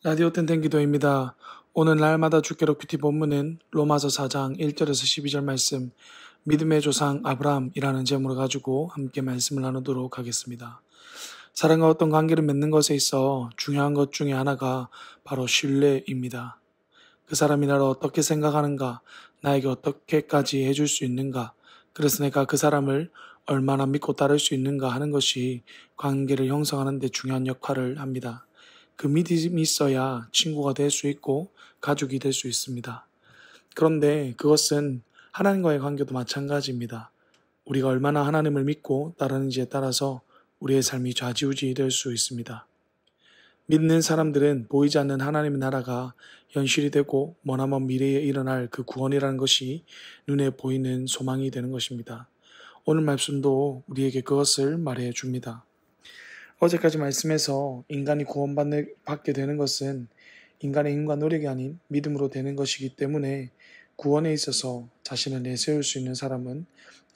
라디오 땡땡 기도입니다. 오늘 날마다 주께로 큐티 본문은 로마서 4장 1절에서 12절 말씀, 믿음의 조상 아브라함이라는 제목을 가지고 함께 말씀을 나누도록 하겠습니다. 사람과 어떤 관계를 맺는 것에 있어 중요한 것 중에 하나가 바로 신뢰입니다. 그 사람이 나를 어떻게 생각하는가, 나에게 어떻게까지 해줄 수 있는가, 그래서 내가 그 사람을 얼마나 믿고 따를 수 있는가 하는 것이 관계를 형성하는 데 중요한 역할을 합니다. 그 믿음이 있어야 친구가 될 수 있고 가족이 될 수 있습니다. 그런데 그것은 하나님과의 관계도 마찬가지입니다. 우리가 얼마나 하나님을 믿고 따르는지에 따라서 우리의 삶이 좌지우지 될 수 있습니다. 믿는 사람들은 보이지 않는 하나님의 나라가 현실이 되고 머나먼 미래에 일어날 그 구원이라는 것이 눈에 보이는 소망이 되는 것입니다. 오늘 말씀도 우리에게 그것을 말해 줍니다. 어제까지 말씀에서 인간이 구원받게 되는 것은 인간의 힘과 노력이 아닌 믿음으로 되는 것이기 때문에 구원에 있어서 자신을 내세울 수 있는 사람은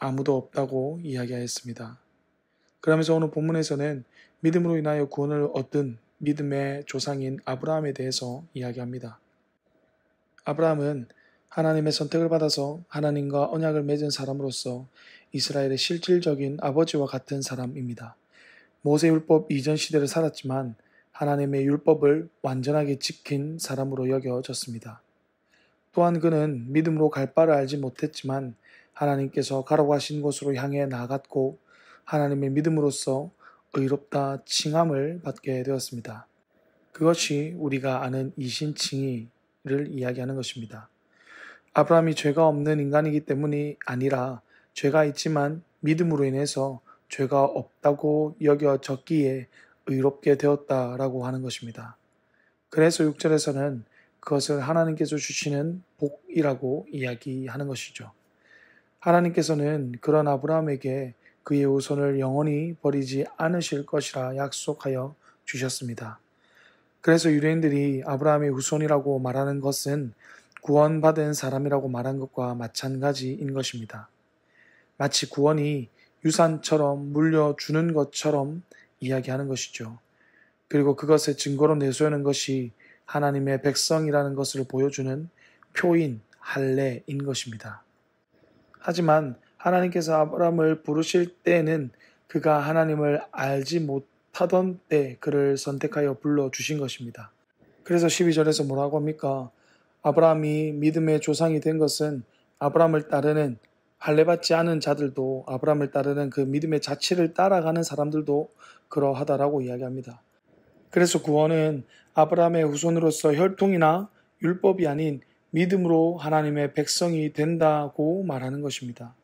아무도 없다고 이야기하였습니다. 그러면서 오늘 본문에서는 믿음으로 인하여 구원을 얻은 믿음의 조상인 아브라함에 대해서 이야기합니다. 아브라함은 하나님의 선택을 받아서 하나님과 언약을 맺은 사람으로서 이스라엘의 실질적인 아버지와 같은 사람입니다. 모세율법 이전 시대를 살았지만 하나님의 율법을 완전하게 지킨 사람으로 여겨졌습니다. 또한 그는 믿음으로 갈 바를 알지 못했지만 하나님께서 가라고 하신 곳으로 향해 나아갔고 하나님의 믿음으로써 의롭다 칭함을 받게 되었습니다. 그것이 우리가 아는 이신칭의를 이야기하는 것입니다. 아브라함이 죄가 없는 인간이기 때문이 아니라 죄가 있지만 믿음으로 인해서 죄가 없다고 여겨졌기에 의롭게 되었다라고 하는 것입니다. 그래서 6절에서는 그것을 하나님께서 주시는 복이라고 이야기하는 것이죠. 하나님께서는 그런 아브라함에게 그의 후손을 영원히 버리지 않으실 것이라 약속하여 주셨습니다. 그래서 유대인들이 아브라함의 후손이라고 말하는 것은 구원받은 사람이라고 말한 것과 마찬가지인 것입니다. 마치 구원이 유산처럼 물려주는 것처럼 이야기하는 것이죠. 그리고 그것의 증거로 내세우는 것이 하나님의 백성이라는 것을 보여주는 표인, 할례인 것입니다. 하지만 하나님께서 아브라함을 부르실 때는 그가 하나님을 알지 못하던 때 그를 선택하여 불러주신 것입니다. 그래서 12절에서 뭐라고 합니까? 아브라함이 믿음의 조상이 된 것은 아브라함을 따르는 할례받지 않은 자들도 아브라함을 따르는 그 믿음의 자체를 따라가는 사람들도 그러하다라고 이야기합니다. 그래서 구원은 아브라함의 후손으로서 혈통이나 율법이 아닌 믿음으로 하나님의 백성이 된다고 말하는 것입니다.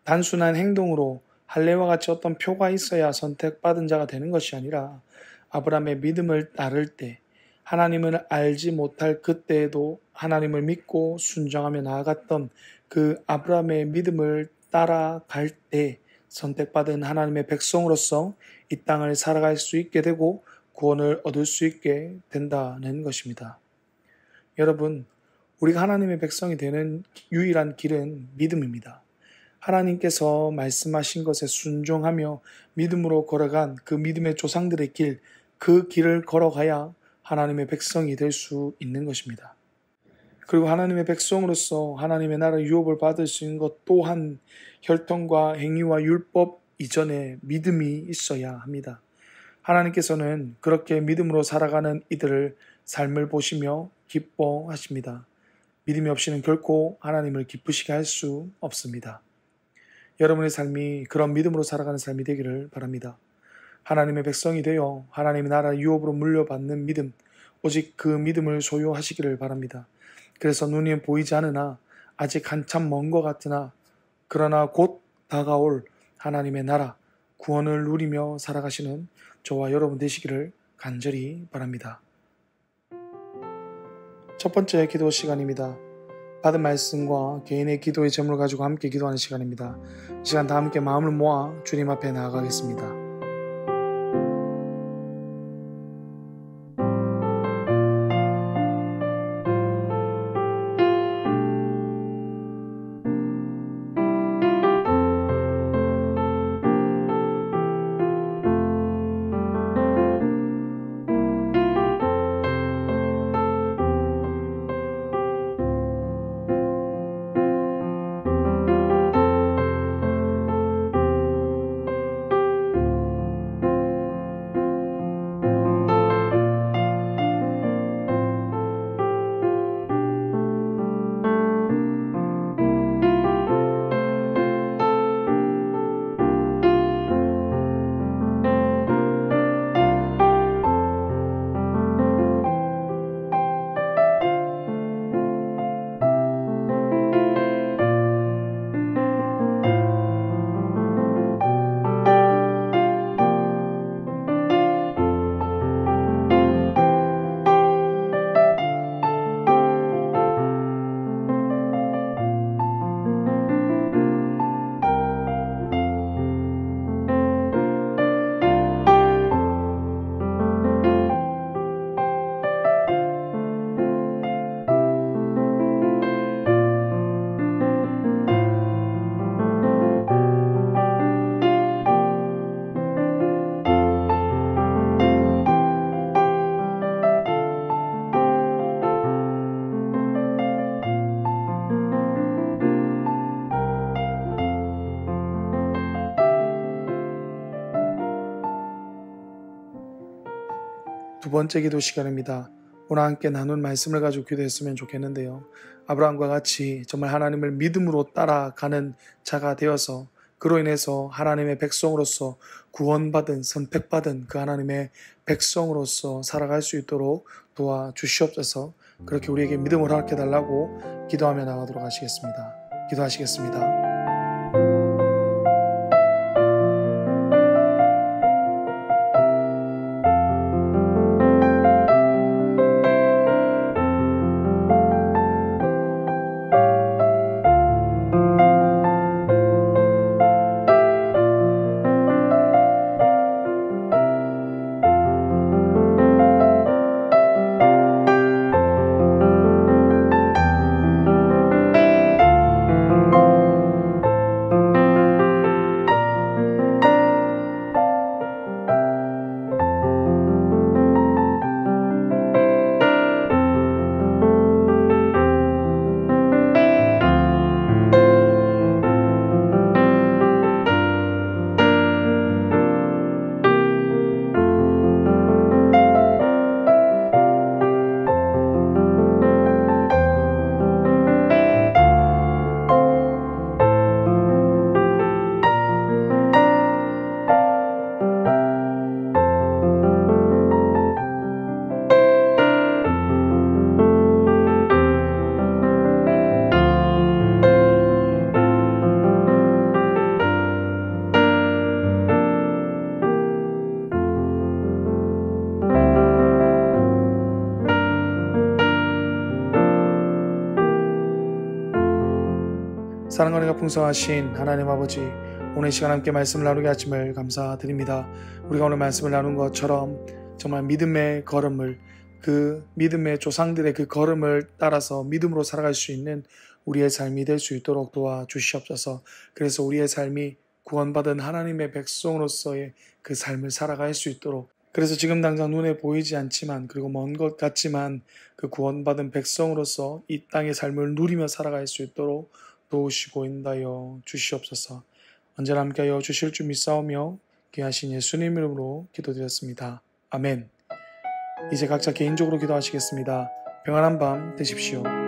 단순한 행동으로 할례와 같이 어떤 표가 있어야 선택받은 자가 되는 것이 아니라 아브라함의 믿음을 따를 때 하나님을 알지 못할 그때에도 하나님을 믿고 순종하며 나아갔던 그 아브라함의 믿음을 따라갈 때 선택받은 하나님의 백성으로서 이 땅을 살아갈 수 있게 되고 구원을 얻을 수 있게 된다는 것입니다. 여러분, 우리가 하나님의 백성이 되는 유일한 길은 믿음입니다. 하나님께서 말씀하신 것에 순종하며 믿음으로 걸어간 그 믿음의 조상들의 길, 그 길을 걸어가야 하나님의 백성이 될 수 있는 것입니다. 그리고 하나님의 백성으로서 하나님의 나라 유업을 받을 수 있는 것 또한 혈통과 행위와 율법 이전에 믿음이 있어야 합니다. 하나님께서는 그렇게 믿음으로 살아가는 이들을 삶을 보시며 기뻐하십니다. 믿음이 없이는 결코 하나님을 기쁘시게 할 수 없습니다. 여러분의 삶이 그런 믿음으로 살아가는 삶이 되기를 바랍니다. 하나님의 백성이 되어 하나님의 나라 유업으로 물려받는 믿음, 오직 그 믿음을 소유하시기를 바랍니다. 그래서 눈이 보이지 않으나 아직 한참 먼 것 같으나 그러나 곧 다가올 하나님의 나라 구원을 누리며 살아가시는 저와 여러분 되시기를 간절히 바랍니다. 첫 번째 기도 시간입니다. 받은 말씀과 개인의 기도의 제목을 가지고 함께 기도하는 시간입니다. 이 시간 다 함께 마음을 모아 주님 앞에 나아가겠습니다. 번째 기도 시간입니다. 오늘 함께 나눈 말씀을 가지고 기도했으면 좋겠는데요. 아브라함과 같이 정말 하나님을 믿음으로 따라가는 자가 되어서 그로 인해서 하나님의 백성으로서 구원받은 선택받은 그 하나님의 백성으로서 살아갈 수 있도록 도와주시옵소서. 그렇게 우리에게 믿음을 허락해 달라고 기도하며 나가도록 하시겠습니다. 기도하시겠습니다. 사랑과 은혜가 풍성하신 하나님 아버지, 오늘 시간 함께 말씀을 나누게 하심을 감사드립니다. 우리가 오늘 말씀을 나눈 것처럼 정말 믿음의 걸음을, 그 믿음의 조상들의 그 걸음을 따라서 믿음으로 살아갈 수 있는 우리의 삶이 될 수 있도록 도와주시옵소서. 그래서 우리의 삶이 구원받은 하나님의 백성으로서의 그 삶을 살아갈 수 있도록, 그래서 지금 당장 눈에 보이지 않지만, 그리고 먼 것 같지만 그 구원받은 백성으로서 이 땅의 삶을 누리며 살아갈 수 있도록 도우시고 인도하여 주시옵소서. 언제나 함께하여 주실 줄 믿사오며 귀하신 예수님 이름으로 기도드렸습니다. 아멘. 이제 각자 개인적으로 기도하시겠습니다. 평안한 밤 되십시오.